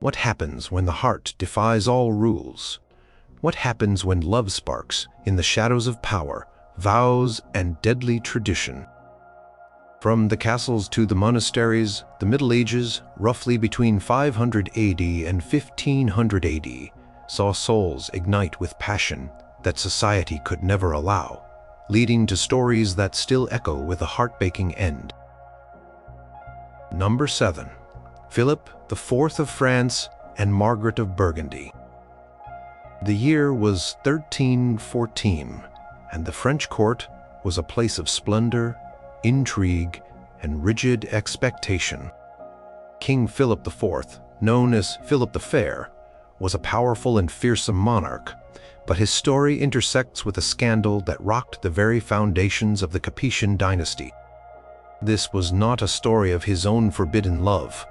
What happens when the heart defies all rules? What happens when love sparks in the shadows of power, vows, and deadly tradition? From the castles to the monasteries, the Middle Ages, roughly between 500 AD and 1500 AD, saw souls ignite with passion that society could never allow, leading to stories that still echo with a heartbreaking end. Number 7. Philip IV of France and Margaret of Burgundy. The year was 1314, and the French court was a place of splendor, intrigue, and rigid expectation. King Philip IV, known as Philip the Fair, was a powerful and fearsome monarch, but his story intersects with a scandal that rocked the very foundations of the Capetian dynasty. This was not a story of his own forbidden love,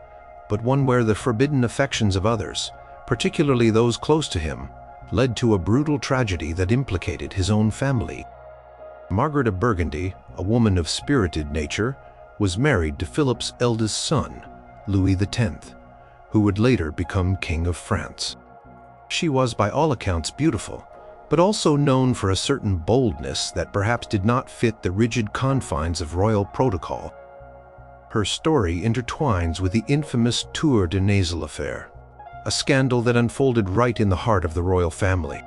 but one where the forbidden affections of others, particularly those close to him, led to a brutal tragedy that implicated his own family. Margaret of Burgundy, a woman of spirited nature, was married to Philip's eldest son, Louis X, who would later become King of France. She was by all accounts beautiful, but also known for a certain boldness that perhaps did not fit the rigid confines of royal protocol. Her story intertwines with the infamous Tour de Nesle affair, a scandal that unfolded right in the heart of the royal family.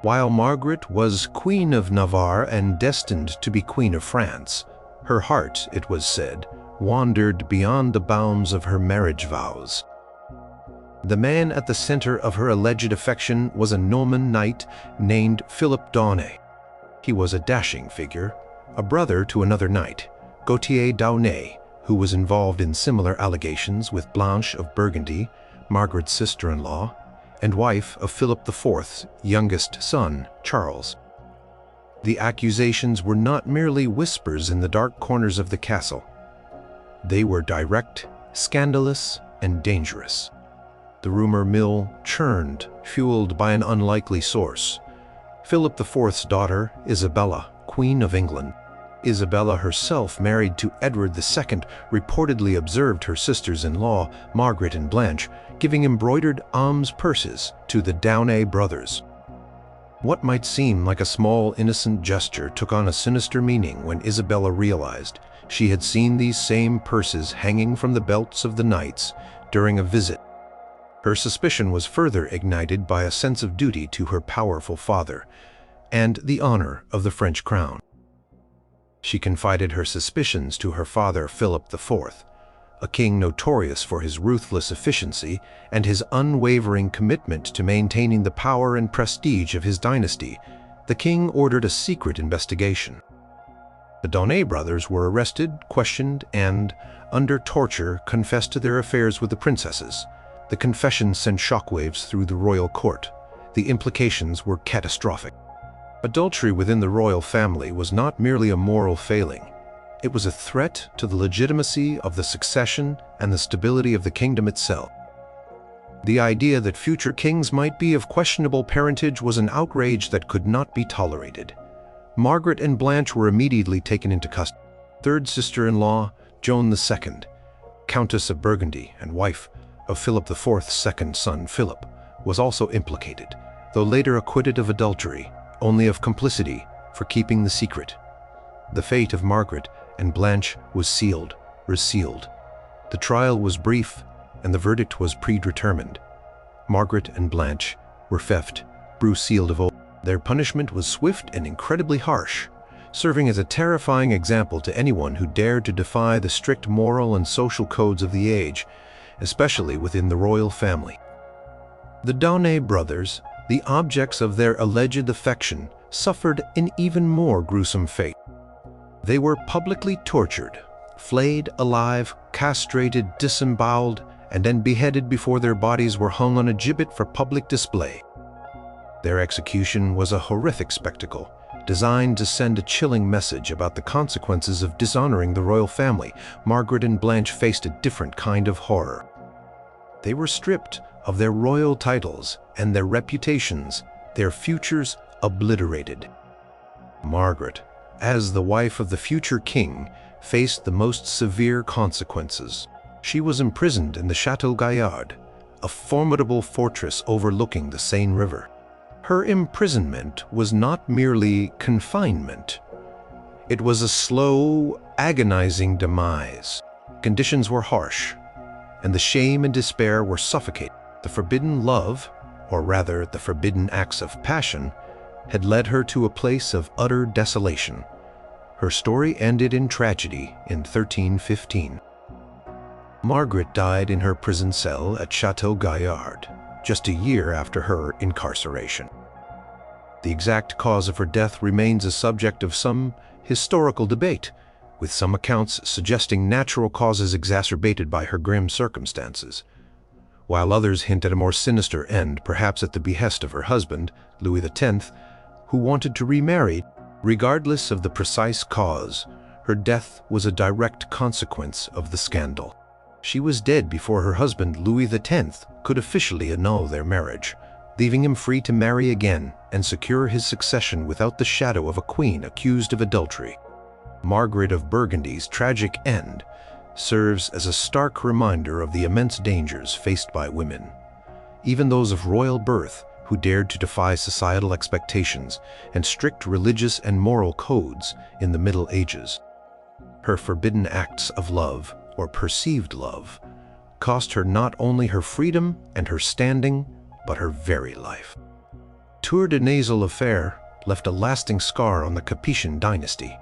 While Margaret was Queen of Navarre and destined to be Queen of France, her heart, it was said, wandered beyond the bounds of her marriage vows. The man at the center of her alleged affection was a Norman knight named Philip d'Aunay. He was a dashing figure, a brother to another knight, Gautier d'Aunay, who was involved in similar allegations with Blanche of Burgundy, Margaret's sister-in-law, and wife of Philip IV's youngest son, Charles. The accusations were not merely whispers in the dark corners of the castle. They were direct, scandalous, and dangerous. The rumor mill churned, fueled by an unlikely source. Philip IV's daughter, Isabella, Queen of England. Isabella herself, married to Edward II, reportedly observed her sisters-in-law, Margaret and Blanche, giving embroidered alms purses to the d'Aunay brothers. What might seem like a small, innocent gesture took on a sinister meaning when Isabella realized she had seen these same purses hanging from the belts of the knights during a visit. Her suspicion was further ignited by a sense of duty to her powerful father and the honor of the French crown. She confided her suspicions to her father, Philip IV, a king notorious for his ruthless efficiency and his unwavering commitment to maintaining the power and prestige of his dynasty. The king ordered a secret investigation. The d'Aunay brothers were arrested, questioned, and, under torture, confessed to their affairs with the princesses. The confession sent shockwaves through the royal court. The implications were catastrophic. Adultery within the royal family was not merely a moral failing. It was a threat to the legitimacy of the succession and the stability of the kingdom itself. The idea that future kings might be of questionable parentage was an outrage that could not be tolerated. Margaret and Blanche were immediately taken into custody. Third sister-in-law, Joan II, Countess of Burgundy and wife of Philip IV's second son, Philip, was also implicated, though later acquitted of adultery, only of complicity for keeping the secret. The fate of Margaret and Blanche was resealed. The trial was brief, and the verdict was predetermined. Margaret and Blanche were theft, sealed of oath. Their punishment was swift and incredibly harsh, serving as a terrifying example to anyone who dared to defy the strict moral and social codes of the age, especially within the royal family. The d'Aunay brothers, the objects of their alleged affection, suffered an even more gruesome fate. They were publicly tortured, flayed alive, castrated, disemboweled, and then beheaded before their bodies were hung on a gibbet for public display. Their execution was a horrific spectacle, designed to send a chilling message about the consequences of dishonoring the royal family. Margaret and Blanche faced a different kind of horror. They were stripped of their royal titles and their reputations, their futures obliterated. Margaret, as the wife of the future king, faced the most severe consequences. She was imprisoned in the Château Gaillard, a formidable fortress overlooking the Seine River. Her imprisonment was not merely confinement. It was a slow, agonizing demise. Conditions were harsh, and the shame and despair were suffocating. The forbidden love, or rather the forbidden acts of passion, had led her to a place of utter desolation. Her story ended in tragedy in 1315. Margaret died in her prison cell at Chateau Gaillard, just a year after her incarceration. The exact cause of her death remains a subject of some historical debate, with some accounts suggesting natural causes exacerbated by her grim circumstances, while others hint at a more sinister end, perhaps at the behest of her husband, Louis X, who wanted to remarry. Regardless of the precise cause, her death was a direct consequence of the scandal. She was dead before her husband, Louis X, could officially annul their marriage, leaving him free to marry again and secure his succession without the shadow of a queen accused of adultery. Margaret of Burgundy's tragic end serves as a stark reminder of the immense dangers faced by women, even those of royal birth, who dared to defy societal expectations and strict religious and moral codes in the Middle Ages. Her forbidden acts of love, or perceived love, cost her not only her freedom and her standing, but her very life. Tour de Nasal affair left a lasting scar on the Capetian dynasty,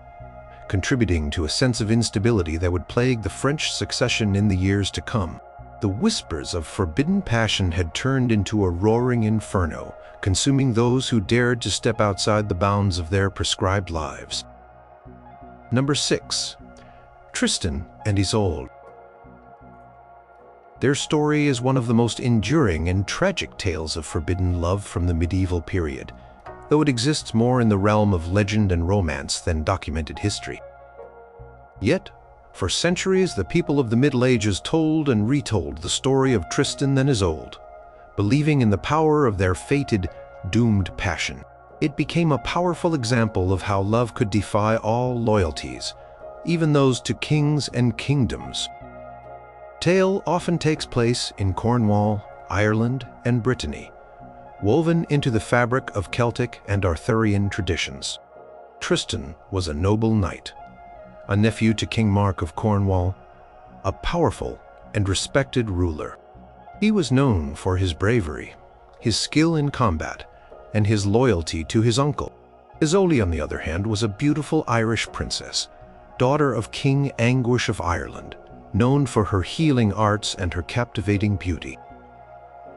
contributing to a sense of instability that would plague the French succession in the years to come. The whispers of forbidden passion had turned into a roaring inferno, consuming those who dared to step outside the bounds of their prescribed lives. Number 6. Tristan and Isolde. Their story is one of the most enduring and tragic tales of forbidden love from the medieval period, though it exists more in the realm of legend and romance than documented history. Yet, for centuries, the people of the Middle Ages told and retold the story of Tristan and Isolde, believing in the power of their fated, doomed passion. It became a powerful example of how love could defy all loyalties, even those to kings and kingdoms. Tale often takes place in Cornwall, Ireland, and Brittany, woven into the fabric of Celtic and Arthurian traditions. Tristan was a noble knight, a nephew to King Mark of Cornwall, a powerful and respected ruler. He was known for his bravery, his skill in combat, and his loyalty to his uncle. Isolde, on the other hand, was a beautiful Irish princess, daughter of King Anguish of Ireland, known for her healing arts and her captivating beauty.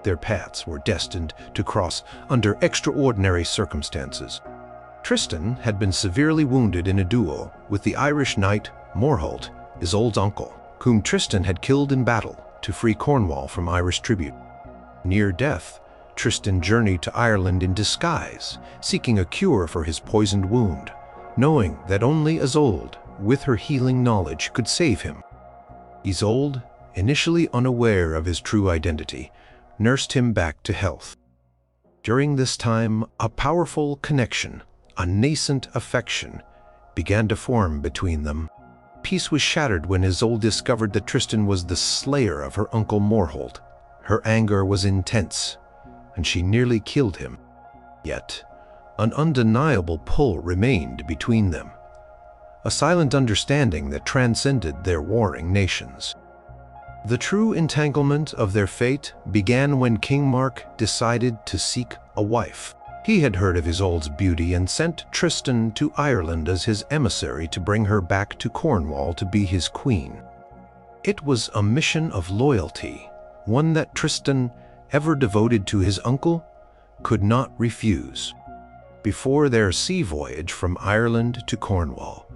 Their paths were destined to cross under extraordinary circumstances. Tristan had been severely wounded in a duel with the Irish knight Morholt, Isolde's uncle, whom Tristan had killed in battle to free Cornwall from Irish tribute. Near death, Tristan journeyed to Ireland in disguise, seeking a cure for his poisoned wound, knowing that only Isolde, with her healing knowledge, could save him. Isolde, initially unaware of his true identity, nursed him back to health. During this time, a powerful connection, a nascent affection, began to form between them. Peace was shattered when Isolde discovered that Tristan was the slayer of her uncle Morholt. Her anger was intense, and she nearly killed him. Yet, an undeniable pull remained between them, a silent understanding that transcended their warring nations. The true entanglement of their fate began when King Mark decided to seek a wife. He had heard of Isolde's beauty and sent Tristan to Ireland as his emissary to bring her back to Cornwall to be his queen. It was a mission of loyalty, one that Tristan, ever devoted to his uncle, could not refuse. Before their sea voyage from Ireland to Cornwall,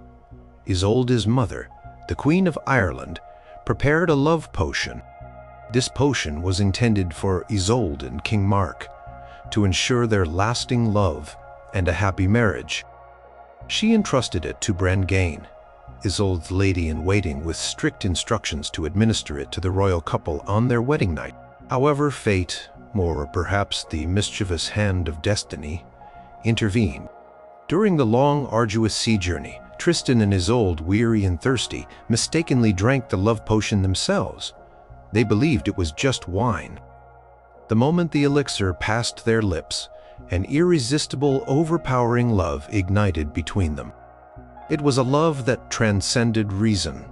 Isolde's mother, the Queen of Ireland, prepared a love potion. This potion was intended for Isolde and King Mark, to ensure their lasting love and a happy marriage. She entrusted it to Brangane, Isolde's lady-in-waiting, with strict instructions to administer it to the royal couple on their wedding night. However, fate, or perhaps the mischievous hand of destiny, intervened. During the long, arduous sea journey, Tristan and Isolde, weary and thirsty, mistakenly drank the love potion themselves. They believed it was just wine. The moment the elixir passed their lips, an irresistible, overpowering love ignited between them. It was a love that transcended reason,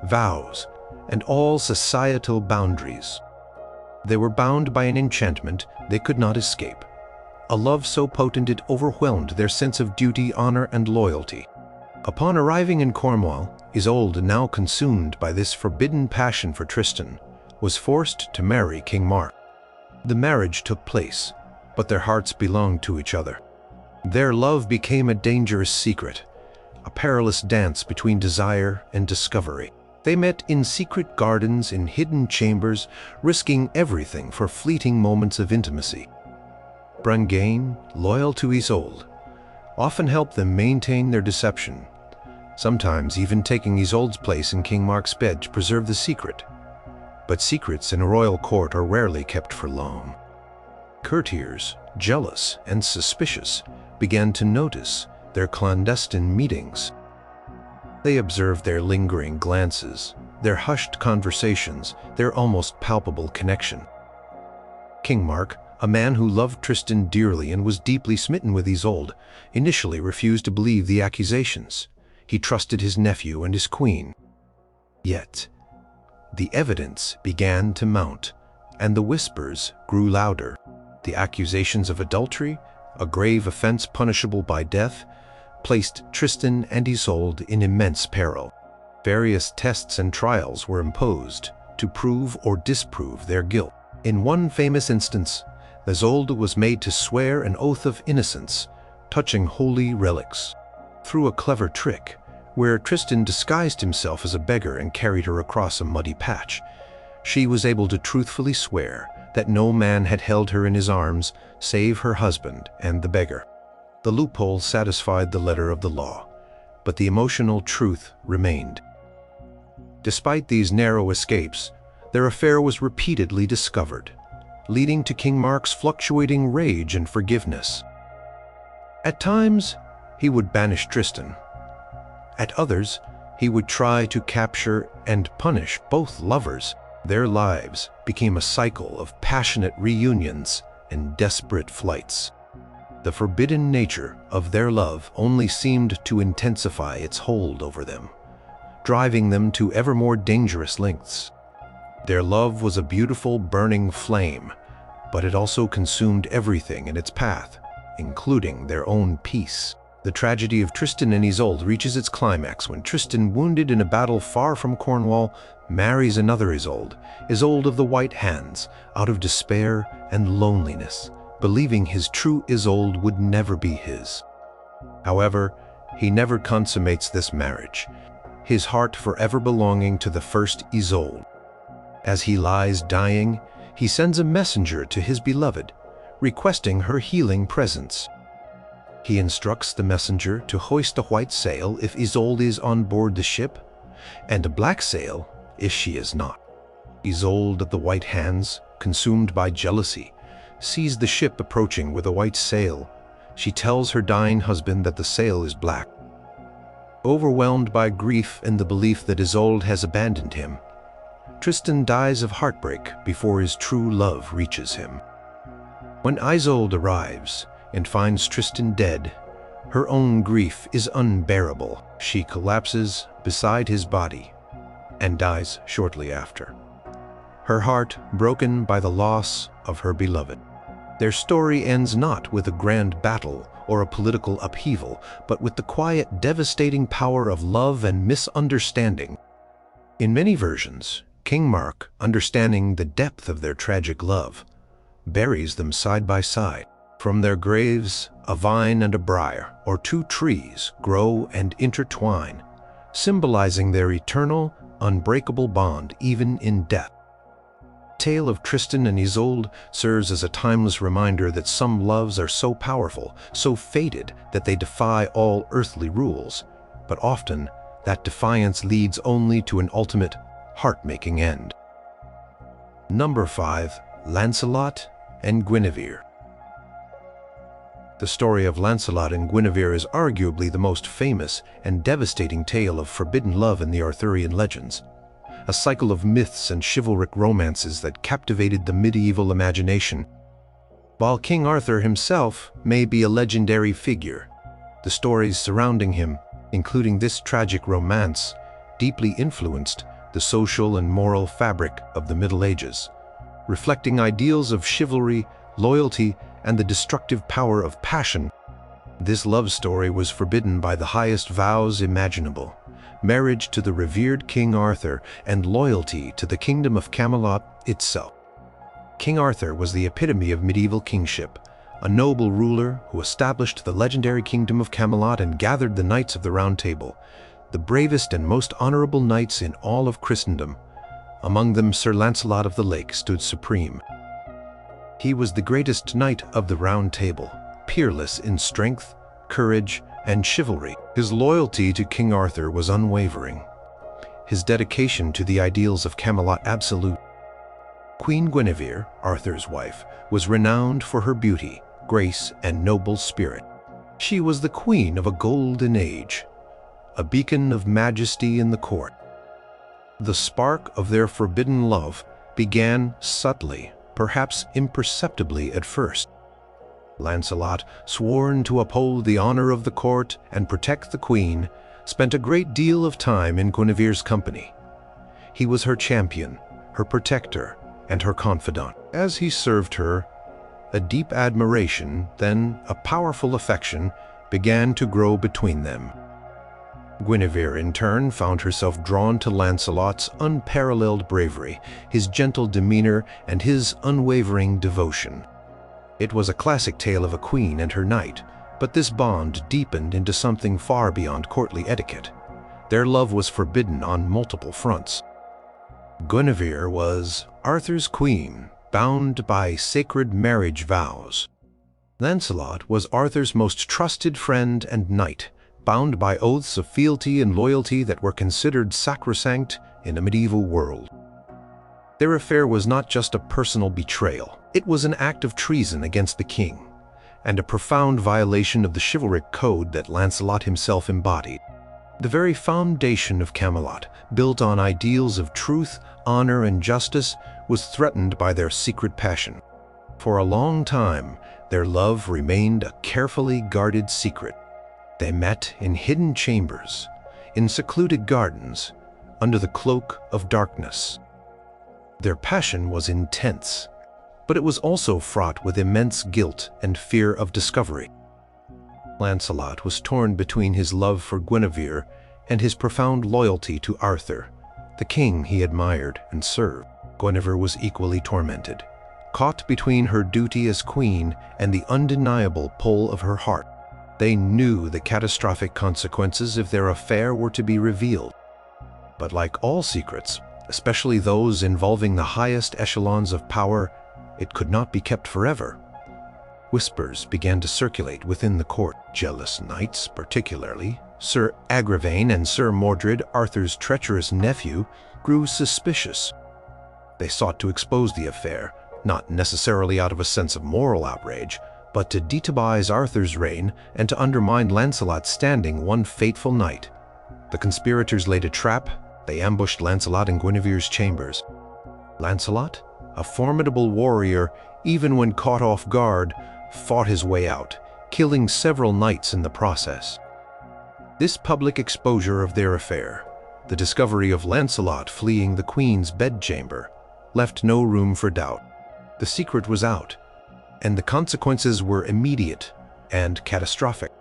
vows, and all societal boundaries. They were bound by an enchantment they could not escape, a love so potent it overwhelmed their sense of duty, honor, and loyalty. Upon arriving in Cornwall, Isolde, now consumed by this forbidden passion for Tristan, was forced to marry King Mark. The marriage took place, but their hearts belonged to each other. Their love became a dangerous secret, a perilous dance between desire and discovery. They met in secret gardens, in hidden chambers, risking everything for fleeting moments of intimacy. Brangane, loyal to Isolde, often helped them maintain their deception, sometimes even taking Isolde's place in King Mark's bed to preserve the secret. But secrets in a royal court are rarely kept for long. Courtiers, jealous and suspicious, began to notice their clandestine meetings. They observed their lingering glances, their hushed conversations, their almost palpable connection. King Mark, a man who loved Tristan dearly and was deeply smitten with Isolde, initially refused to believe the accusations. He trusted his nephew and his queen. Yet, the evidence began to mount, and the whispers grew louder. The accusations of adultery, a grave offense punishable by death, placed Tristan and Isolde in immense peril. Various tests and trials were imposed to prove or disprove their guilt. In one famous instance, Isolde was made to swear an oath of innocence, touching holy relics. Through a clever trick, where Tristan disguised himself as a beggar and carried her across a muddy patch, she was able to truthfully swear that no man had held her in his arms save her husband and the beggar. The loophole satisfied the letter of the law, but the emotional truth remained. Despite these narrow escapes, their affair was repeatedly discovered, leading to King Mark's fluctuating rage and forgiveness. At times, he would banish Tristan. At others, he would try to capture and punish both lovers. Their lives became a cycle of passionate reunions and desperate flights. The forbidden nature of their love only seemed to intensify its hold over them, driving them to ever more dangerous lengths. Their love was a beautiful, burning flame, but it also consumed everything in its path, including their own peace. The tragedy of Tristan and Isolde reaches its climax when Tristan, wounded in a battle far from Cornwall, marries another Isolde, Isolde of the White Hands, out of despair and loneliness, believing his true Isolde would never be his. However, he never consummates this marriage, his heart forever belonging to the first Isolde. As he lies dying, he sends a messenger to his beloved, requesting her healing presence. He instructs the messenger to hoist a white sail if Isolde is on board the ship, and a black sail if she is not. Isolde of the White Hands, consumed by jealousy, sees the ship approaching with a white sail. She tells her dying husband that the sail is black. Overwhelmed by grief and the belief that Isolde has abandoned him, Tristan dies of heartbreak before his true love reaches him. When Isolde arrives and finds Tristan dead, her own grief is unbearable. She collapses beside his body and dies shortly after, her heart broken by the loss of her beloved. Their story ends not with a grand battle or a political upheaval, but with the quiet, devastating power of love and misunderstanding. In many versions, King Mark, understanding the depth of their tragic love, buries them side by side. From their graves, a vine and a briar, or two trees, grow and intertwine, symbolizing their eternal, unbreakable bond even in death. The tale of Tristan and Isolde serves as a timeless reminder that some loves are so powerful, so fated, that they defy all earthly rules, but often that defiance leads only to an ultimate, heart-making end. Number 5. Lancelot and Guinevere. The story of Lancelot and Guinevere is arguably the most famous and devastating tale of forbidden love in the Arthurian legends. a cycle of myths and chivalric romances that captivated the medieval imagination. While King Arthur himself may be a legendary figure, the stories surrounding him, including this tragic romance, deeply influenced the social and moral fabric of the Middle Ages, reflecting ideals of chivalry, loyalty, and the destructive power of passion. This love story was forbidden by the highest vows imaginable: marriage to the revered King Arthur and loyalty to the kingdom of Camelot itself. King Arthur was the epitome of medieval kingship, a noble ruler who established the legendary kingdom of Camelot and gathered the Knights of the Round Table, the bravest and most honorable knights in all of Christendom. Among them, Sir Lancelot of the Lake stood supreme. He was the greatest knight of the Round Table, peerless in strength, courage, and chivalry. His loyalty to King Arthur was unwavering, his dedication to the ideals of Camelot absolute. Queen Guinevere, Arthur's wife, was renowned for her beauty, grace, and noble spirit. She was the queen of a golden age, a beacon of majesty in the court. The spark of their forbidden love began subtly, perhaps imperceptibly at first. Lancelot, sworn to uphold the honor of the court and protect the queen, spent a great deal of time in Guinevere's company. He was her champion, her protector, and her confidant. As he served her, a deep admiration, then a powerful affection, began to grow between them. Guinevere, in turn, found herself drawn to Lancelot's unparalleled bravery, his gentle demeanor, and his unwavering devotion. It was a classic tale of a queen and her knight, but this bond deepened into something far beyond courtly etiquette. Their love was forbidden on multiple fronts. Guinevere was Arthur's queen, bound by sacred marriage vows. Lancelot was Arthur's most trusted friend and knight, bound by oaths of fealty and loyalty that were considered sacrosanct in a medieval world. Their affair was not just a personal betrayal. It was an act of treason against the king, and a profound violation of the chivalric code that Lancelot himself embodied. The very foundation of Camelot, built on ideals of truth, honor, and justice, was threatened by their secret passion. For a long time, their love remained a carefully guarded secret. They met in hidden chambers, in secluded gardens, under the cloak of darkness. Their passion was intense, but it was also fraught with immense guilt and fear of discovery. Lancelot was torn between his love for Guinevere and his profound loyalty to Arthur, the king he admired and served. Guinevere was equally tormented, caught between her duty as queen and the undeniable pull of her heart. They knew the catastrophic consequences if their affair were to be revealed. But like all secrets, especially those involving the highest echelons of power, it could not be kept forever. Whispers began to circulate within the court. Jealous knights, particularly Sir Agravain and Sir Mordred, Arthur's treacherous nephew, grew suspicious. They sought to expose the affair, not necessarily out of a sense of moral outrage, but to destabilize Arthur's reign and to undermine Lancelot's standing one fateful night. The conspirators laid a trap. They ambushed Lancelot in Guinevere's chambers. Lancelot, a formidable warrior, even when caught off guard, fought his way out, killing several knights in the process. This public exposure of their affair, the discovery of Lancelot fleeing the queen's bedchamber, left no room for doubt. The secret was out, and the consequences were immediate and catastrophic.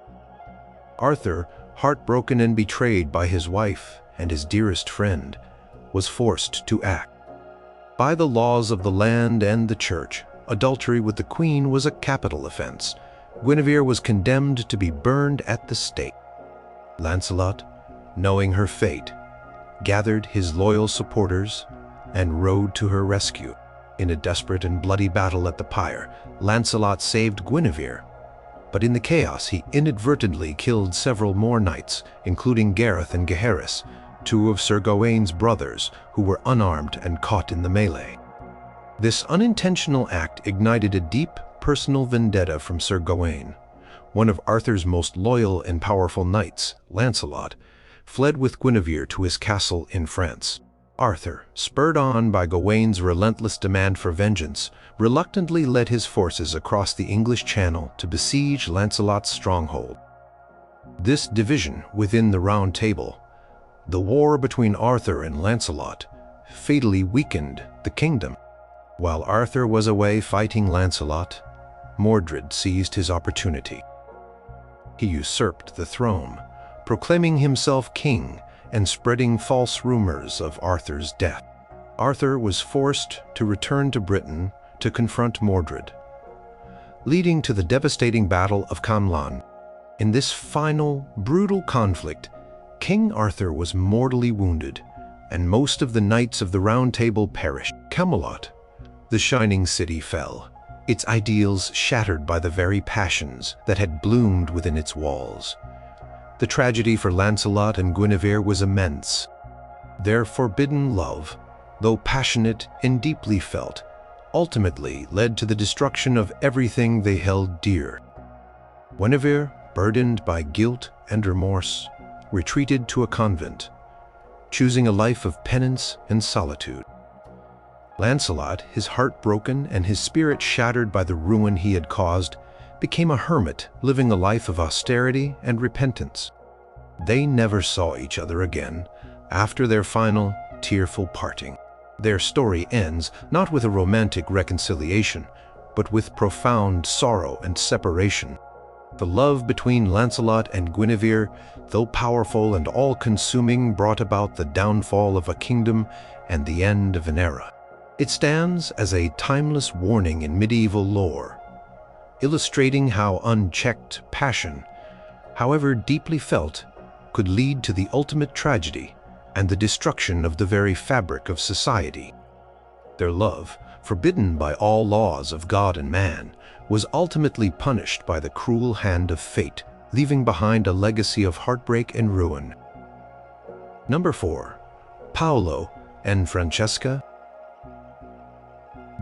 Arthur, heartbroken and betrayed by his wife and his dearest friend, was forced to act. By the laws of the land and the church, adultery with the queen was a capital offense. Guinevere was condemned to be burned at the stake. Lancelot, knowing her fate, gathered his loyal supporters and rode to her rescue. In a desperate and bloody battle at the pyre, Lancelot saved Guinevere, but in the chaos he inadvertently killed several more knights, including Gareth and Gaheris, two of Sir Gawain's brothers who were unarmed and caught in the melee. This unintentional act ignited a deep personal vendetta from Sir Gawain. One of Arthur's most loyal and powerful knights, Lancelot, fled with Guinevere to his castle in France. Arthur, spurred on by Gawain's relentless demand for vengeance, reluctantly led his forces across the English Channel to besiege Lancelot's stronghold. This division within the Round Table, the war between Arthur and Lancelot, fatally weakened the kingdom. While Arthur was away fighting Lancelot, Mordred seized his opportunity. He usurped the throne, proclaiming himself king and spreading false rumors of Arthur's death. Arthur was forced to return to Britain to confront Mordred, leading to the devastating Battle of Camlan. In this final, brutal conflict, King Arthur was mortally wounded, and most of the knights of the Round Table perished. Camelot, the shining city, fell, its ideals shattered by the very passions that had bloomed within its walls. The tragedy for Lancelot and Guinevere was immense. Their forbidden love, though passionate and deeply felt, ultimately led to the destruction of everything they held dear. Guinevere, burdened by guilt and remorse, retreated to a convent, choosing a life of penance and solitude. Lancelot, his heart broken and his spirit shattered by the ruin he had caused, became a hermit, living a life of austerity and repentance. They never saw each other again after their final, tearful parting. Their story ends not with a romantic reconciliation, but with profound sorrow and separation. The love between Lancelot and Guinevere, though powerful and all-consuming, brought about the downfall of a kingdom and the end of an era. It stands as a timeless warning in medieval lore, illustrating how unchecked passion, however deeply felt, could lead to the ultimate tragedy and the destruction of the very fabric of society. Their love, forbidden by all laws of God and man, was ultimately punished by the cruel hand of fate, leaving behind a legacy of heartbreak and ruin. Number 4. Paolo and Francesca.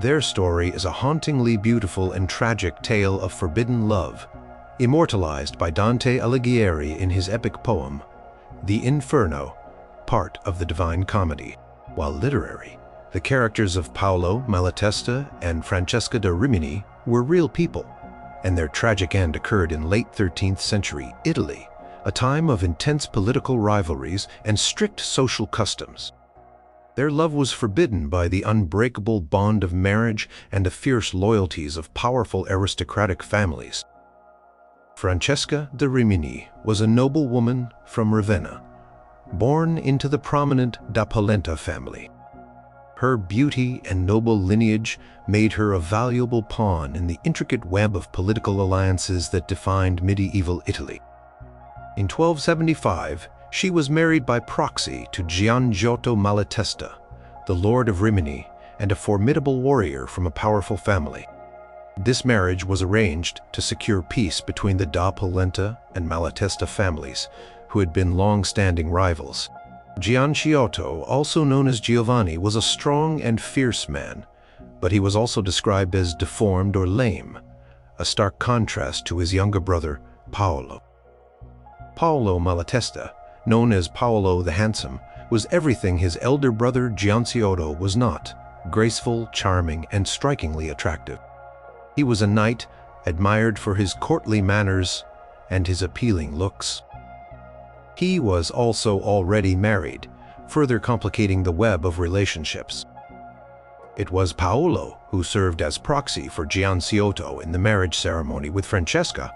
Their story is a hauntingly beautiful and tragic tale of forbidden love, immortalized by Dante Alighieri in his epic poem, The Inferno, part of the Divine Comedy. While literary, the characters of Paolo, Malatesta, and Francesca da Rimini were real people, and their tragic end occurred in late 13th century Italy, a time of intense political rivalries and strict social customs. Their love was forbidden by the unbreakable bond of marriage and the fierce loyalties of powerful aristocratic families. Francesca da Rimini was a noble woman from Ravenna, born into the prominent da Polenta family. Her beauty and noble lineage made her a valuable pawn in the intricate web of political alliances that defined medieval Italy. In 1275, she was married by proxy to Giangiotto Malatesta, the Lord of Rimini and a formidable warrior from a powerful family. This marriage was arranged to secure peace between the da Polenta and Malatesta families, who had been long-standing rivals. Giangiotto, also known as Giovanni, was a strong and fierce man, but he was also described as deformed or lame, a stark contrast to his younger brother, Paolo. Paolo Malatesta, known as Paolo the Handsome, was everything his elder brother Giangiotto was not: graceful, charming, and strikingly attractive. He was a knight admired for his courtly manners and his appealing looks. He was also already married, further complicating the web of relationships. It was Paolo who served as proxy for Giangiotto in the marriage ceremony with Francesca,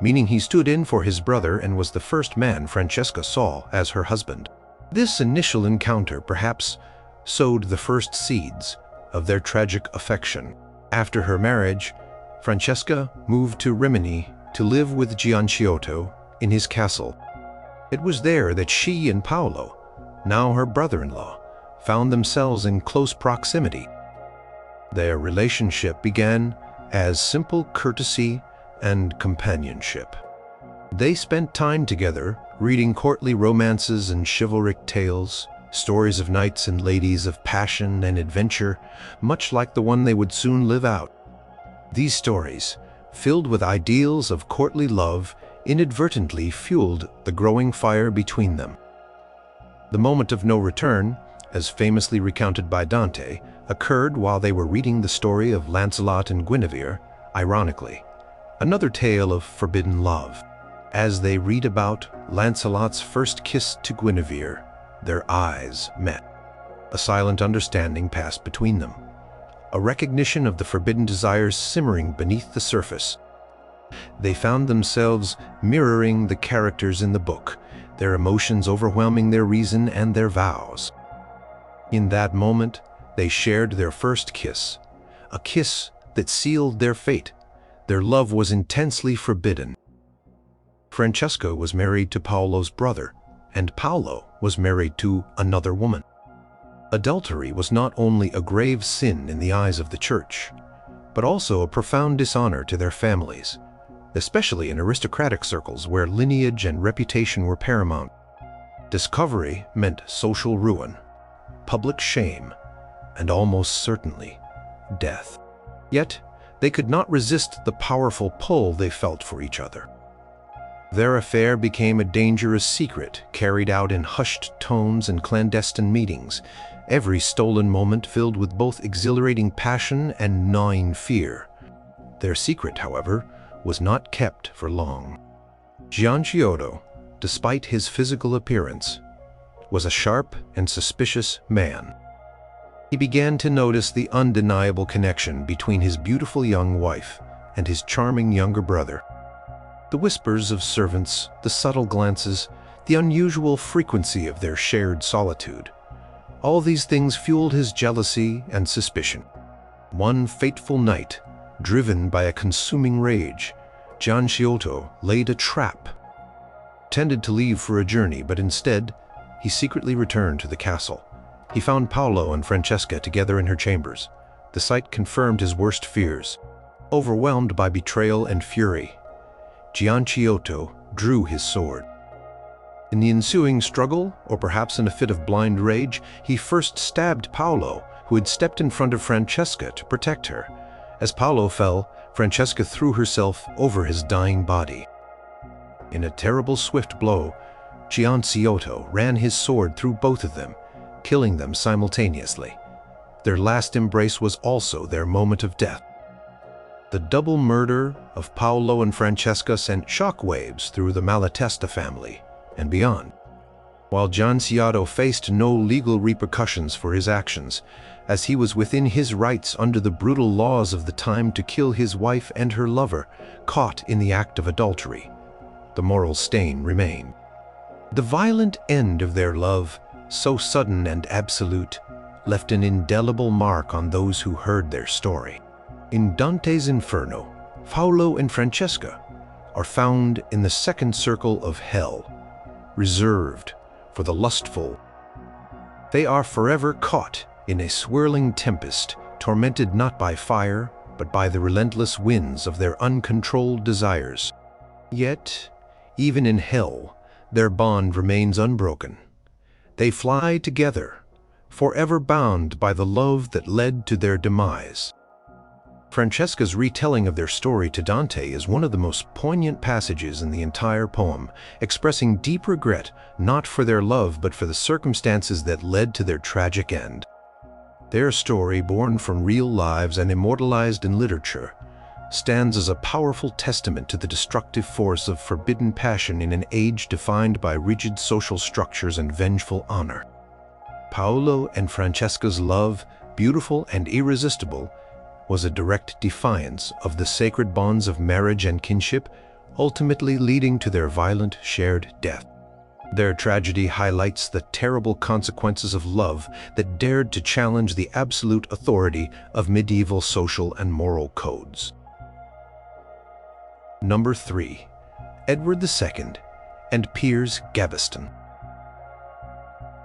meaning he stood in for his brother and was the first man Francesca saw as her husband. This initial encounter perhaps sowed the first seeds of their tragic affection. After her marriage, Francesca moved to Rimini to live with Giangiotto in his castle. It was there that she and Paolo, now her brother-in-law, found themselves in close proximity. Their relationship began as simple courtesy and companionship. They spent time together reading courtly romances and chivalric tales, stories of knights and ladies of passion and adventure, much like the one they would soon live out. These stories, filled with ideals of courtly love, inadvertently fueled the growing fire between them. The moment of no return, as famously recounted by Dante, occurred while they were reading the story of Lancelot and Guinevere, ironically, another tale of forbidden love. As they read about Lancelot's first kiss to Guinevere, their eyes met. A silent understanding passed between them, a recognition of the forbidden desires simmering beneath the surface. They found themselves mirroring the characters in the book, their emotions overwhelming their reason and their vows. In that moment, they shared their first kiss, a kiss that sealed their fate. Their love was intensely forbidden. Francesca was married to Paolo's brother, and Paolo was married to another woman. Adultery was not only a grave sin in the eyes of the church, but also a profound dishonor to their families, especially in aristocratic circles where lineage and reputation were paramount. Discovery meant social ruin, public shame, and almost certainly death. Yet, they could not resist the powerful pull they felt for each other. Their affair became a dangerous secret carried out in hushed tones and clandestine meetings, every stolen moment filled with both exhilarating passion and gnawing fear. Their secret, however, was not kept for long. Gianciotto, despite his physical appearance, was a sharp and suspicious man. He began to notice the undeniable connection between his beautiful young wife and his charming younger brother. The whispers of servants, the subtle glances, the unusual frequency of their shared solitude, all these things fueled his jealousy and suspicion. One fateful night, driven by a consuming rage, Gianciotto laid a trap. Tended to leave for a journey, but instead, he secretly returned to the castle. He found Paolo and Francesca together in her chambers. The sight confirmed his worst fears. Overwhelmed by betrayal and fury, Gianciotto drew his sword. In the ensuing struggle, or perhaps in a fit of blind rage, he first stabbed Paolo, who had stepped in front of Francesca to protect her. As Paolo fell, Francesca threw herself over his dying body. In a terrible swift blow, Gianciotto ran his sword through both of them, killing them simultaneously. Their last embrace was also their moment of death. The double murder of Paolo and Francesca sent shockwaves through the Malatesta family and beyond. While Gianciotto faced no legal repercussions for his actions, as he was within his rights under the brutal laws of the time to kill his wife and her lover, caught in the act of adultery, the moral stain remained. The violent end of their love, so sudden and absolute, left an indelible mark on those who heard their story. In Dante's Inferno, Paolo and Francesca are found in the second circle of hell, reserved for the lustful. They are forever caught in a swirling tempest, tormented not by fire, but by the relentless winds of their uncontrolled desires. Yet, even in hell, their bond remains unbroken. They fly together, forever bound by the love that led to their demise. Francesca's retelling of their story to Dante is one of the most poignant passages in the entire poem, expressing deep regret not for their love but for the circumstances that led to their tragic end. Their story, born from real lives and immortalized in literature, stands as a powerful testament to the destructive force of forbidden passion in an age defined by rigid social structures and vengeful honor. Paolo and Francesca's love, beautiful and irresistible, was a direct defiance of the sacred bonds of marriage and kinship, ultimately leading to their violent shared death. Their tragedy highlights the terrible consequences of love that dared to challenge the absolute authority of medieval social and moral codes. Number 3. Edward II and Piers Gaveston.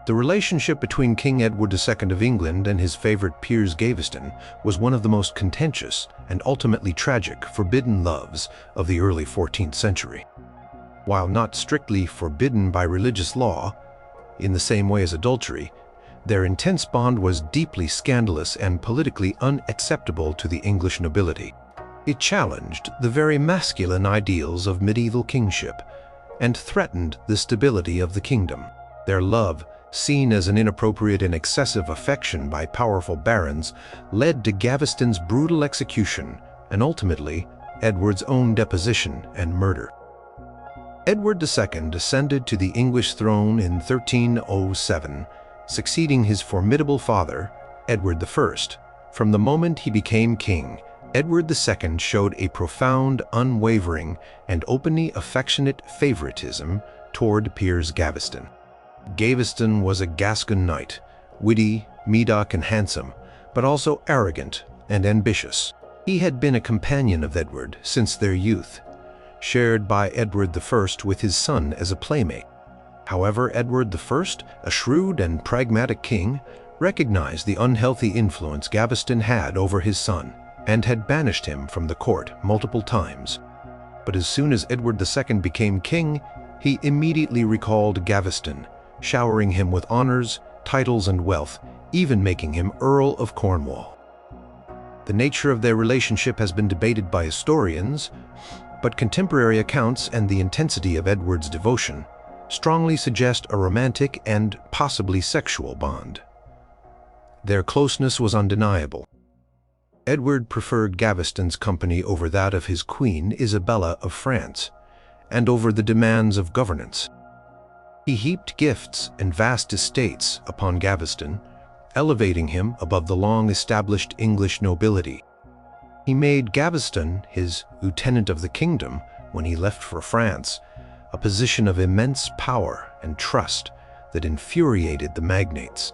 The relationship between King Edward II of England and his favorite Piers Gaveston was one of the most contentious and ultimately tragic forbidden loves of the early 14th century. While not strictly forbidden by religious law, in the same way as adultery, their intense bond was deeply scandalous and politically unacceptable to the English nobility. It challenged the very masculine ideals of medieval kingship and threatened the stability of the kingdom. Their love, seen as an inappropriate and excessive affection by powerful barons, led to Gaveston's brutal execution and ultimately Edward's own deposition and murder. Edward II ascended to the English throne in 1307, succeeding his formidable father, Edward I. From the moment he became king, Edward II showed a profound, unwavering, and openly affectionate favoritism toward Piers Gaveston. Gaveston was a Gascon knight, witty, Medoc, and handsome, but also arrogant and ambitious. He had been a companion of Edward since their youth, shared by Edward I with his son as a playmate. However, Edward I, a shrewd and pragmatic king, recognized the unhealthy influence Gaveston had over his son and had banished him from the court multiple times. But as soon as Edward II became king, he immediately recalled Gaveston, showering him with honors, titles, and wealth, even making him Earl of Cornwall. The nature of their relationship has been debated by historians, but contemporary accounts and the intensity of Edward's devotion strongly suggest a romantic and possibly sexual bond. Their closeness was undeniable. Edward preferred Gaveston's company over that of his queen, Isabella of France, and over the demands of governance. He heaped gifts and vast estates upon Gaveston, elevating him above the long-established English nobility. He made Gaveston his lieutenant of the kingdom when he left for France, a position of immense power and trust that infuriated the magnates.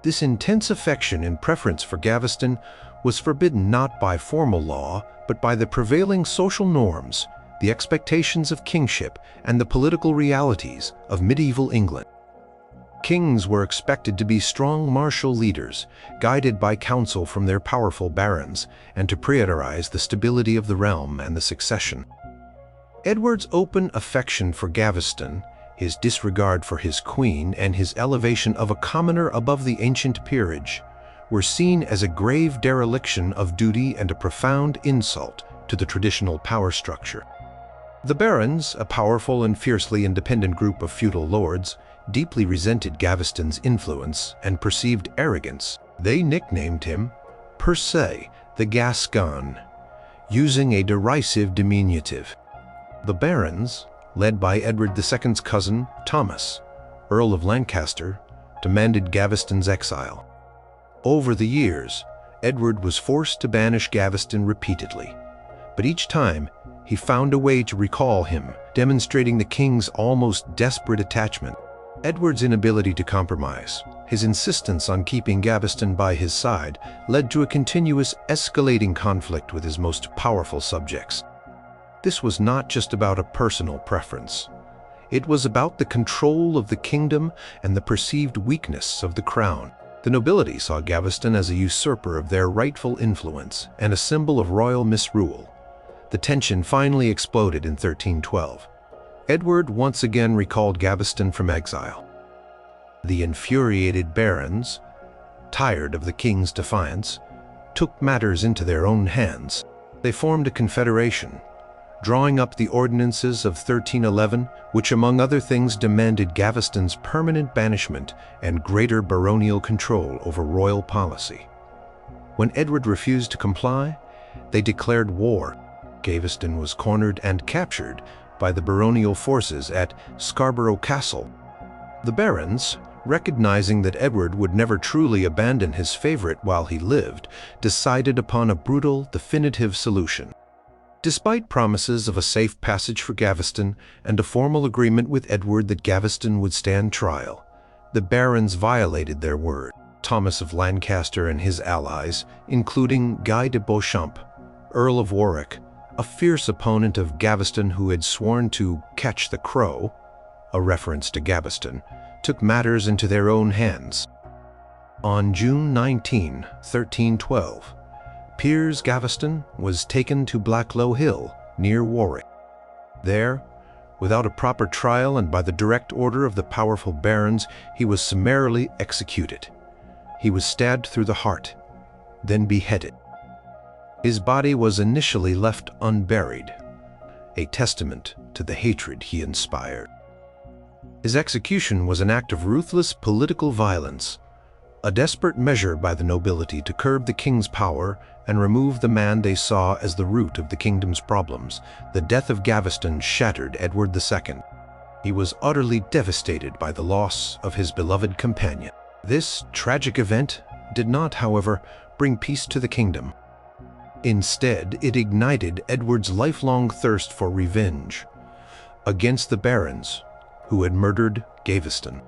This intense affection and preference for Gaveston was forbidden not by formal law, but by the prevailing social norms, the expectations of kingship, and the political realities of medieval England. Kings were expected to be strong martial leaders, guided by counsel from their powerful barons, and to prioritize the stability of the realm and the succession. Edward's open affection for Gaveston, his disregard for his queen, and his elevation of a commoner above the ancient peerage were seen as a grave dereliction of duty and a profound insult to the traditional power structure. The barons, a powerful and fiercely independent group of feudal lords, deeply resented Gaveston's influence and perceived arrogance. They nicknamed him per se the Gascon, using a derisive diminutive. The barons, led by Edward II's cousin, Thomas, Earl of Lancaster, demanded Gaveston's exile. Over the years, Edward was forced to banish Gaveston repeatedly, but each time he found a way to recall him, demonstrating the king's almost desperate attachment. Edward's inability to compromise, his insistence on keeping Gaveston by his side, led to a continuous escalating conflict with his most powerful subjects. This was not just about a personal preference. It was about the control of the kingdom and the perceived weakness of the crown. The nobility saw Gaveston as a usurper of their rightful influence and a symbol of royal misrule. The tension finally exploded in 1312. Edward once again recalled Gaveston from exile. The infuriated barons, tired of the king's defiance, took matters into their own hands. They formed a confederation, drawing up the ordinances of 1311, which among other things demanded Gaveston's permanent banishment and greater baronial control over royal policy. When Edward refused to comply, they declared war. Gaveston was cornered and captured by the baronial forces at Scarborough Castle. The barons, recognizing that Edward would never truly abandon his favorite while he lived, decided upon a brutal, definitive solution. Despite promises of a safe passage for Gaveston and a formal agreement with Edward that Gaveston would stand trial, the barons violated their word. Thomas of Lancaster and his allies, including Guy de Beauchamp, Earl of Warwick, a fierce opponent of Gaveston who had sworn to catch the crow, a reference to Gaveston, took matters into their own hands. On June 19, 1312, Piers Gaveston was taken to Blacklow Hill, near Warwick. There, without a proper trial and by the direct order of the powerful barons, he was summarily executed. He was stabbed through the heart, then beheaded. His body was initially left unburied, a testament to the hatred he inspired. His execution was an act of ruthless political violence, a desperate measure by the nobility to curb the king's power and remove the man they saw as the root of the kingdom's problems. The death of Gaveston shattered Edward II. He was utterly devastated by the loss of his beloved companion. This tragic event did not, however, bring peace to the kingdom. Instead, it ignited Edward's lifelong thirst for revenge against the barons who had murdered Gaveston.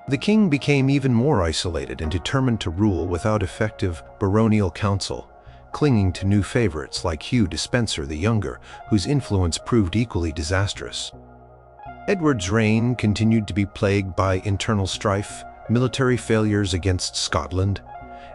The king became even more isolated and determined to rule without effective baronial counsel, clinging to new favorites like Hugh Despenser the Younger, whose influence proved equally disastrous. Edward's reign continued to be plagued by internal strife, military failures against Scotland,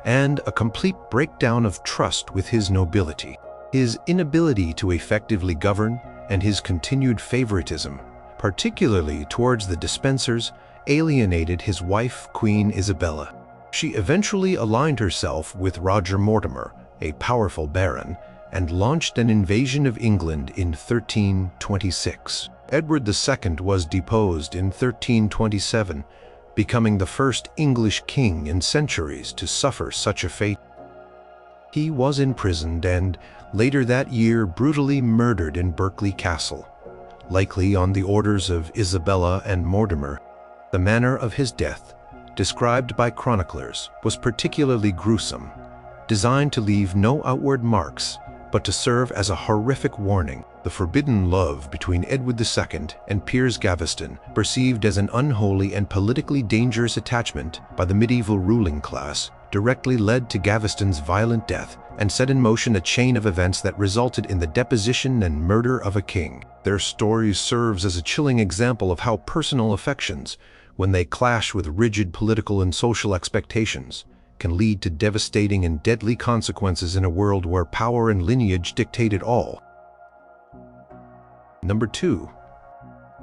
and a complete breakdown of trust with his nobility. His inability to effectively govern and his continued favoritism, particularly towards the Despensers, alienated his wife, Queen Isabella. She eventually aligned herself with Roger Mortimer, a powerful baron, and launched an invasion of England in 1326. Edward II was deposed in 1327, becoming the first English king in centuries to suffer such a fate. He was imprisoned and, later that year, brutally murdered in Berkeley Castle, likely on the orders of Isabella and Mortimer. The manner of his death, described by chroniclers, was particularly gruesome, designed to leave no outward marks, but to serve as a horrific warning. The forbidden love between Edward II and Piers Gaveston, perceived as an unholy and politically dangerous attachment by the medieval ruling class, directly led to Gaveston's violent death and set in motion a chain of events that resulted in the deposition and murder of a king. Their story serves as a chilling example of how personal affections, when they clash with rigid political and social expectations, can lead to devastating and deadly consequences in a world where power and lineage dictated all. Number 2.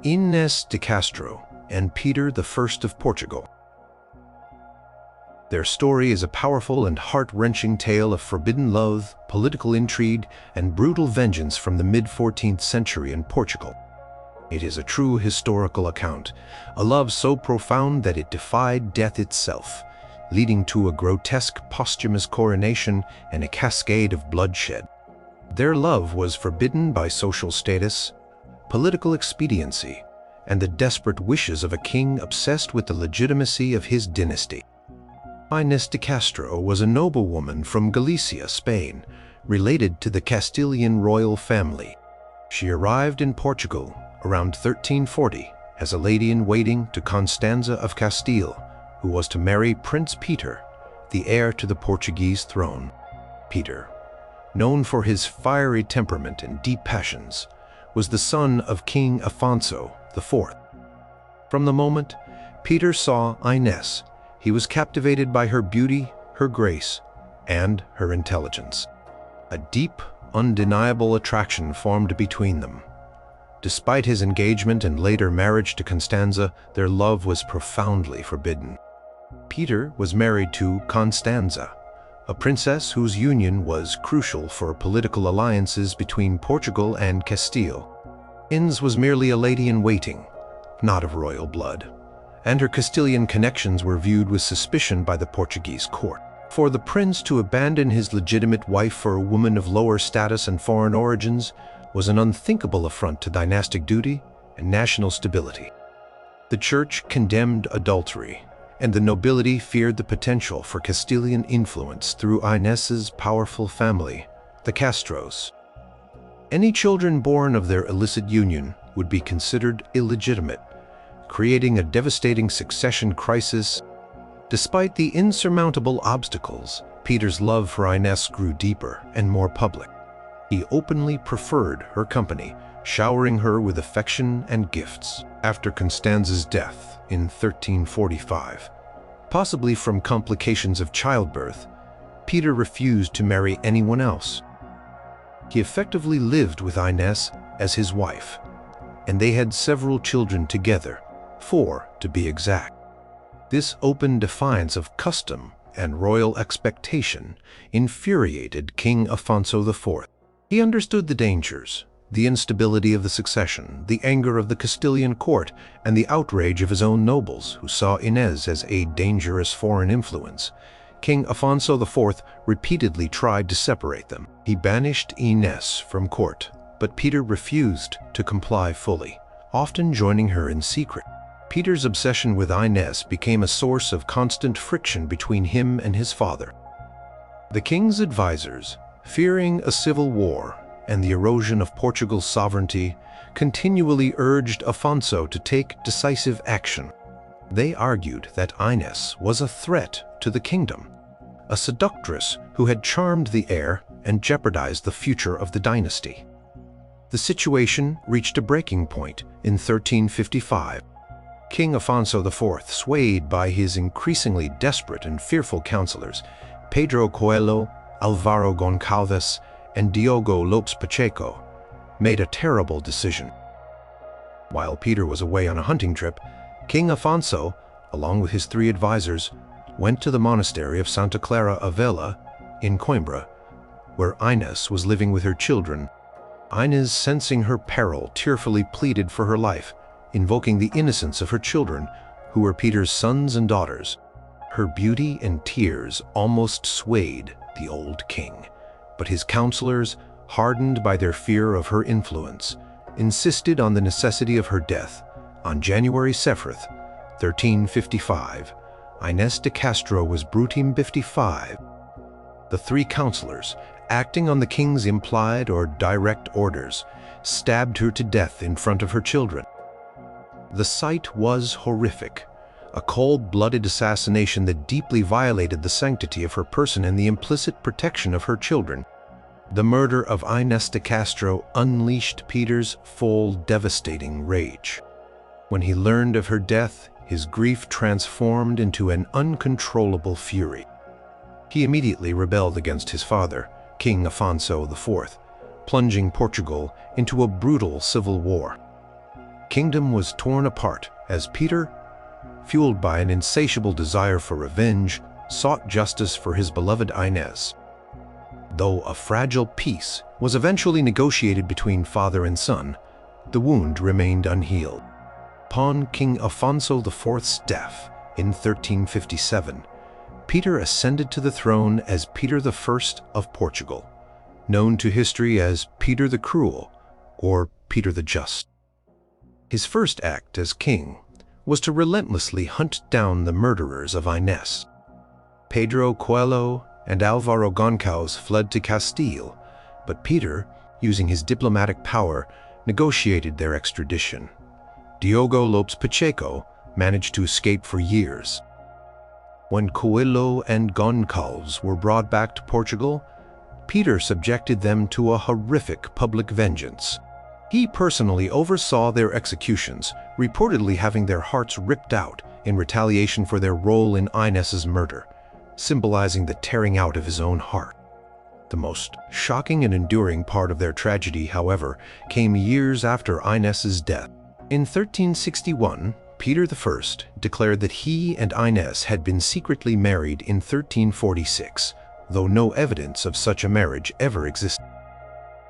Ines de Castro and Peter I of Portugal. Their story is a powerful and heart-wrenching tale of forbidden love, political intrigue, and brutal vengeance from the mid-14th century in Portugal. It is a true historical account, a love so profound that it defied death itself, leading to a grotesque posthumous coronation and a cascade of bloodshed. Their love was forbidden by social status, political expediency, and the desperate wishes of a king obsessed with the legitimacy of his dynasty. Ines de Castro was a noblewoman from Galicia, Spain, related to the Castilian royal family. She arrived in Portugal around 1340 as a lady-in-waiting to Constanza of Castile, who was to marry Prince Peter, the heir to the Portuguese throne. Peter, known for his fiery temperament and deep passions, was the son of King Afonso IV. From the moment Peter saw Ines, he was captivated by her beauty, her grace, and her intelligence. A deep, undeniable attraction formed between them. Despite his engagement and later marriage to Constanza, their love was profoundly forbidden. Peter was married to Constanza, a princess whose union was crucial for political alliances between Portugal and Castile. Ines was merely a lady-in-waiting, not of royal blood, and her Castilian connections were viewed with suspicion by the Portuguese court. For the prince to abandon his legitimate wife for a woman of lower status and foreign origins was an unthinkable affront to dynastic duty and national stability. The church condemned adultery, and the nobility feared the potential for Castilian influence through Ines's powerful family, the Castros. Any children born of their illicit union would be considered illegitimate, creating a devastating succession crisis. Despite the insurmountable obstacles, Peter's love for Ines grew deeper and more public. He openly preferred her company, showering her with affection and gifts. After Constanza's death in 1345, possibly from complications of childbirth, Peter refused to marry anyone else. He effectively lived with Ines as his wife, and they had several children together, 4 to be exact. This open defiance of custom and royal expectation infuriated King Afonso IV. He understood the dangers, The instability of the succession, the anger of the Castilian court, and the outrage of his own nobles, who saw Ines as a dangerous foreign influence. King Afonso IV repeatedly tried to separate them. He banished Ines from court, but Peter refused to comply fully, often joining her in secret. Peter's obsession with Ines became a source of constant friction between him and his father. The king's advisors, fearing a civil war and the erosion of Portugal's sovereignty, continually urged Afonso to take decisive action. They argued that Ines was a threat to the kingdom, a seductress who had charmed the heir and jeopardized the future of the dynasty. The situation reached a breaking point in 1355. King Afonso IV, swayed by his increasingly desperate and fearful counselors, Pedro Coelho, Alvaro Goncalves, and Diogo Lopes Pacheco, made a terrible decision. While Peter was away on a hunting trip, King Afonso, along with his 3 advisors, went to the monastery of Santa Clara a Vela in Coimbra, where Ines was living with her children. Ines, sensing her peril, tearfully pleaded for her life, invoking the innocence of her children, who were Peter's sons and daughters. Her beauty and tears almost swayed the old king, but his counselors, hardened by their fear of her influence, insisted on the necessity of her death. On January 7th, 1355, Ines de Castro was brutim 55. The 3 counselors, acting on the king's implied or direct orders, stabbed her to death in front of her children. The sight was horrific, a cold-blooded assassination that deeply violated the sanctity of her person and the implicit protection of her children. The murder of Ines de Castro unleashed Peter's full, devastating rage. When he learned of her death, his grief transformed into an uncontrollable fury. He immediately rebelled against his father, King Afonso IV, plunging Portugal into a brutal civil war. Kingdom was torn apart as Peter, fueled by an insatiable desire for revenge, sought justice for his beloved Ines. Though a fragile peace was eventually negotiated between father and son, the wound remained unhealed. Upon King Afonso IV's death in 1357, Peter ascended to the throne as Peter I of Portugal, known to history as Peter the Cruel or Peter the Just. His first act as king was to relentlessly hunt down the murderers of Ines. Pedro Coelho and Alvaro Goncalves fled to Castile, but Peter, using his diplomatic power, negotiated their extradition. Diogo Lopes Pacheco managed to escape for years. When Coelho and Goncalves were brought back to Portugal, Peter subjected them to a horrific public vengeance. He personally oversaw their executions, reportedly having their hearts ripped out in retaliation for their role in Ines's murder, symbolizing the tearing out of his own heart. The most shocking and enduring part of their tragedy, however, came years after Ines's death. In 1361, Peter I declared that he and Ines had been secretly married in 1346, though no evidence of such a marriage ever existed.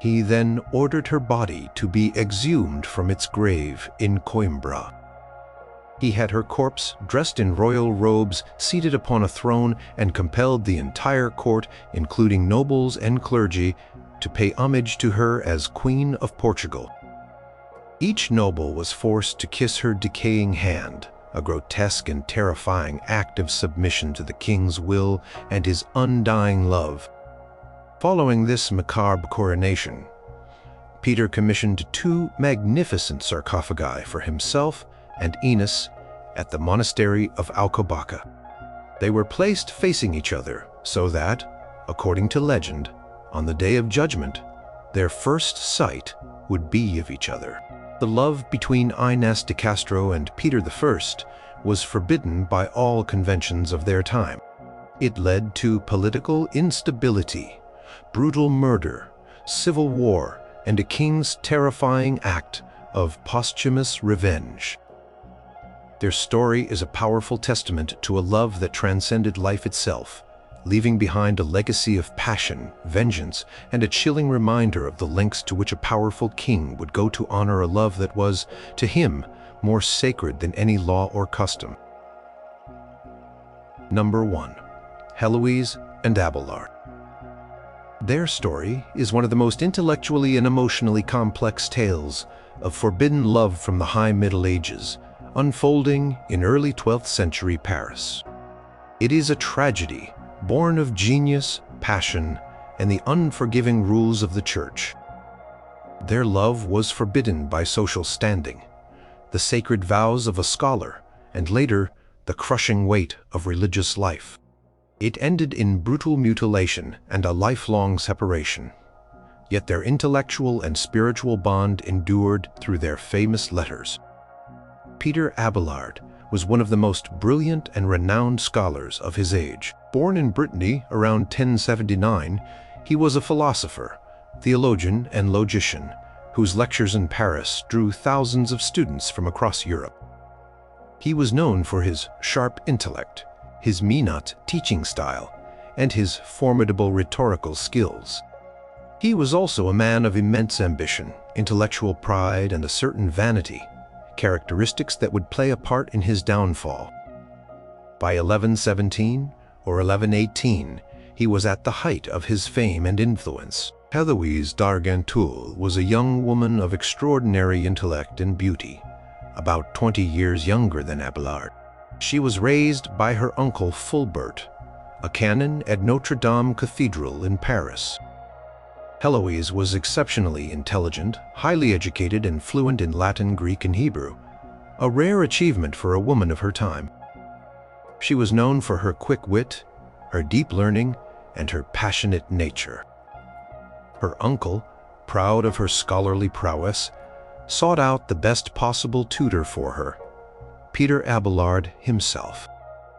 He then ordered her body to be exhumed from its grave in Coimbra. He had her corpse, dressed in royal robes, seated upon a throne, and compelled the entire court, including nobles and clergy, to pay homage to her as Queen of Portugal. Each noble was forced to kiss her decaying hand, a grotesque and terrifying act of submission to the king's will and his undying love. Following this macabre coronation, Peter commissioned 2 magnificent sarcophagi for himself and Ines at the monastery of Alcobaça. They were placed facing each other so that, according to legend, on the Day of Judgment, their first sight would be of each other. The love between Ines de Castro and Peter I was forbidden by all conventions of their time. It led to political instability, brutal murder, civil war, and a king's terrifying act of posthumous revenge. Their story is a powerful testament to a love that transcended life itself, leaving behind a legacy of passion, vengeance, and a chilling reminder of the lengths to which a powerful king would go to honor a love that was, to him, more sacred than any law or custom. Number 1. Heloise and Abelard. Their story is one of the most intellectually and emotionally complex tales of forbidden love from the High Middle Ages, unfolding in early 12th century Paris. It is a tragedy born of genius, passion, and the unforgiving rules of the Church. Their love was forbidden by social standing, the sacred vows of a scholar, and later, the crushing weight of religious life. It ended in brutal mutilation and a lifelong separation. Yet their intellectual and spiritual bond endured through their famous letters. Peter Abelard was one of the most brilliant and renowned scholars of his age. Born in Brittany around 1079, he was a philosopher, theologian, and logician, whose lectures in Paris drew thousands of students from across Europe. He was known for his sharp intellect, his minute teaching style, and his formidable rhetorical skills. He was also a man of immense ambition, intellectual pride, and a certain vanity, characteristics that would play a part in his downfall. By 1117 or 1118, he was at the height of his fame and influence. Heloise d'Argentoul was a young woman of extraordinary intellect and beauty, about 20 years younger than Abelard. She was raised by her uncle Fulbert, a canon at Notre Dame Cathedral in Paris. Heloise was exceptionally intelligent, highly educated, and fluent in Latin, Greek, and Hebrew, a rare achievement for a woman of her time. She was known for her quick wit, her deep learning, and her passionate nature. Her uncle, proud of her scholarly prowess, sought out the best possible tutor for her, Peter Abelard himself.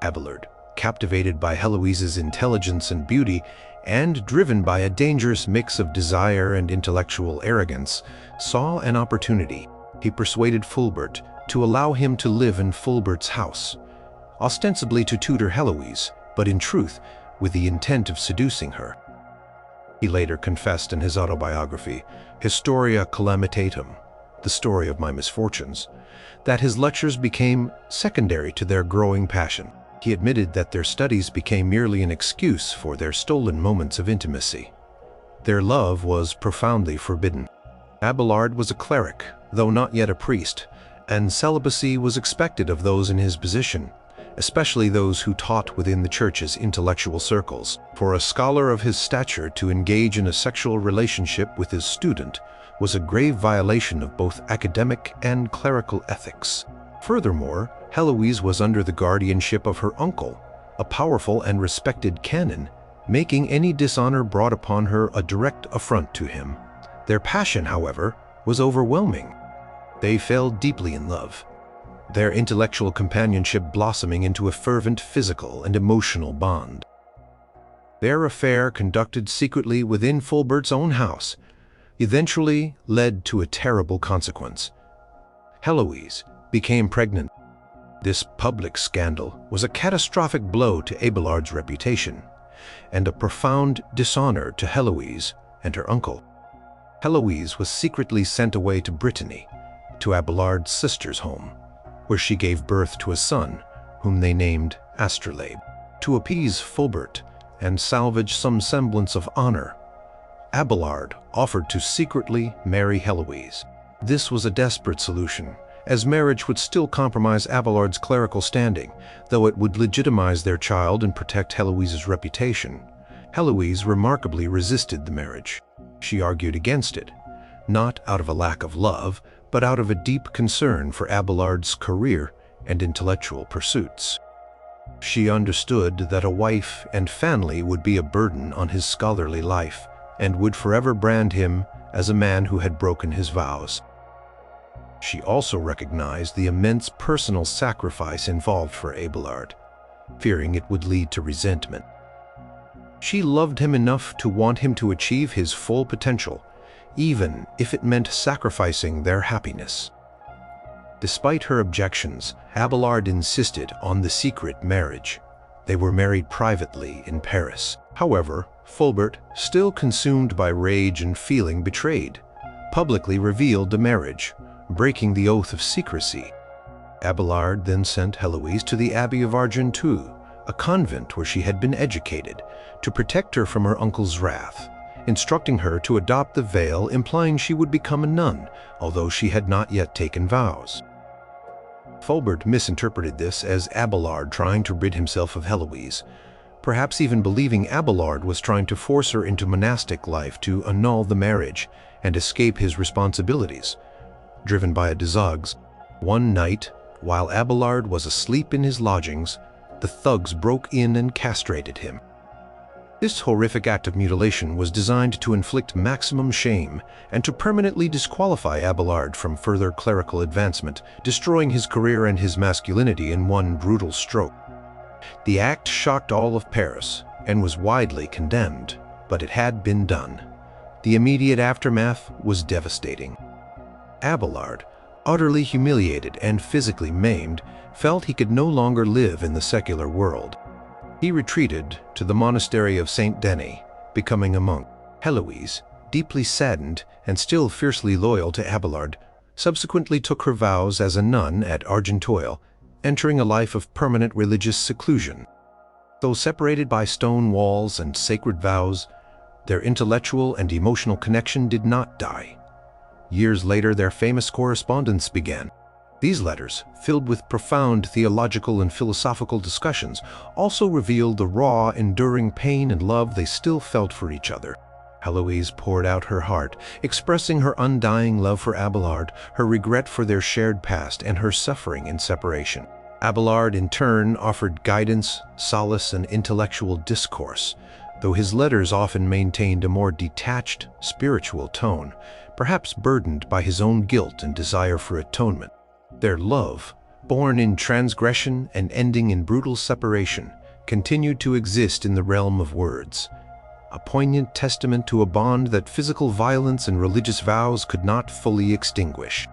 Abelard, captivated by Heloise's intelligence and beauty, and driven by a dangerous mix of desire and intellectual arrogance, saw an opportunity. He persuaded Fulbert to allow him to live in Fulbert's house, ostensibly to tutor Heloise, but in truth with the intent of seducing her. He later confessed in his autobiography, Historia Calamitatum, the story of my misfortunes, that his lectures became secondary to their growing passion. He admitted that their studies became merely an excuse for their stolen moments of intimacy. Their love was profoundly forbidden. Abelard was a cleric, though not yet a priest, and celibacy was expected of those in his position, especially those who taught within the Church's intellectual circles. For a scholar of his stature to engage in a sexual relationship with his student was a grave violation of both academic and clerical ethics. Furthermore, Heloise was under the guardianship of her uncle, a powerful and respected canon, making any dishonor brought upon her a direct affront to him. Their passion, however, was overwhelming. They fell deeply in love, their intellectual companionship blossoming into a fervent physical and emotional bond. Their affair, conducted secretly within Fulbert's own house, eventually led to a terrible consequence. Heloise became pregnant. This public scandal was a catastrophic blow to Abelard's reputation, and a profound dishonor to Heloise and her uncle. Heloise was secretly sent away to Brittany, to Abelard's sister's home, where she gave birth to a son, whom they named Astrolabe. To appease Fulbert and salvage some semblance of honor, Abelard offered to secretly marry Heloise. This was a desperate solution, as marriage would still compromise Abelard's clerical standing, though it would legitimize their child and protect Heloise's reputation. Heloise remarkably resisted the marriage. She argued against it, not out of a lack of love, but out of a deep concern for Abelard's career and intellectual pursuits. She understood that a wife and family would be a burden on his scholarly life, and would forever brand him as a man who had broken his vows. She also recognized the immense personal sacrifice involved for Abelard, fearing it would lead to resentment. She loved him enough to want him to achieve his full potential, even if it meant sacrificing their happiness. Despite her objections, Abelard insisted on the secret marriage, They were married privately in Paris. However, Fulbert, still consumed by rage and feeling betrayed, publicly revealed the marriage, breaking the oath of secrecy. Abelard then sent Heloise to the Abbey of Argenteuil, a convent where she had been educated, to protect her from her uncle's wrath, instructing her to adopt the veil, implying she would become a nun, although she had not yet taken vows. Fulbert misinterpreted this as Abelard trying to rid himself of Heloise, perhaps even believing Abelard was trying to force her into monastic life to annul the marriage and escape his responsibilities. Driven by a desagues, one night, while Abelard was asleep in his lodgings, the thugs broke in and castrated him. This horrific act of mutilation was designed to inflict maximum shame and to permanently disqualify Abelard from further clerical advancement, destroying his career and his masculinity in one brutal stroke. The act shocked all of Paris and was widely condemned, but it had been done. The immediate aftermath was devastating. Abelard, utterly humiliated and physically maimed, felt he could no longer live in the secular world. He retreated to the monastery of Saint Denis, becoming a monk. Heloise, deeply saddened and still fiercely loyal to Abelard, subsequently took her vows as a nun at Argenteuil, entering a life of permanent religious seclusion. Though separated by stone walls and sacred vows, their intellectual and emotional connection did not die. Years later, their famous correspondence began. These letters, filled with profound theological and philosophical discussions, also revealed the raw, enduring pain and love they still felt for each other. Heloise poured out her heart, expressing her undying love for Abelard, her regret for their shared past, and her suffering in separation. Abelard, in turn, offered guidance, solace, and intellectual discourse, though his letters often maintained a more detached, spiritual tone, perhaps burdened by his own guilt and desire for atonement. Their love, born in transgression and ending in brutal separation, continued to exist in the realm of words, a poignant testament to a bond that physical violence and religious vows could not fully extinguish.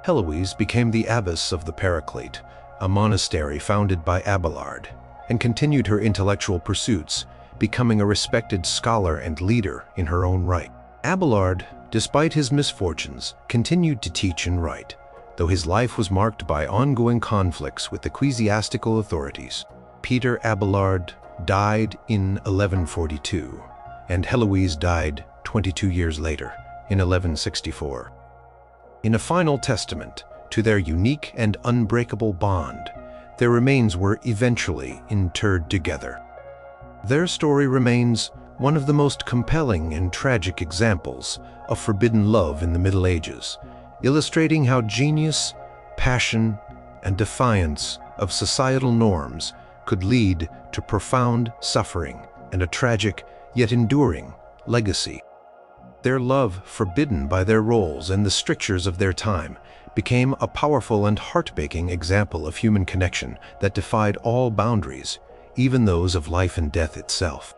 Heloise became the abbess of the Paraclete, a monastery founded by Abelard, and continued her intellectual pursuits, becoming a respected scholar and leader in her own right. Abelard, despite his misfortunes, continued to teach and write, though his life was marked by ongoing conflicts with ecclesiastical authorities. Peter Abelard died in 1142, and Heloise died 22 years later, in 1164. In a final testament to their unique and unbreakable bond, their remains were eventually interred together. Their story remains one of the most compelling and tragic examples of forbidden love in the Middle Ages, illustrating how genius, passion, and defiance of societal norms could lead to profound suffering and a tragic, yet enduring, legacy. Their love, forbidden by their roles and the strictures of their time, became a powerful and heartbreaking example of human connection that defied all boundaries, even those of life and death itself.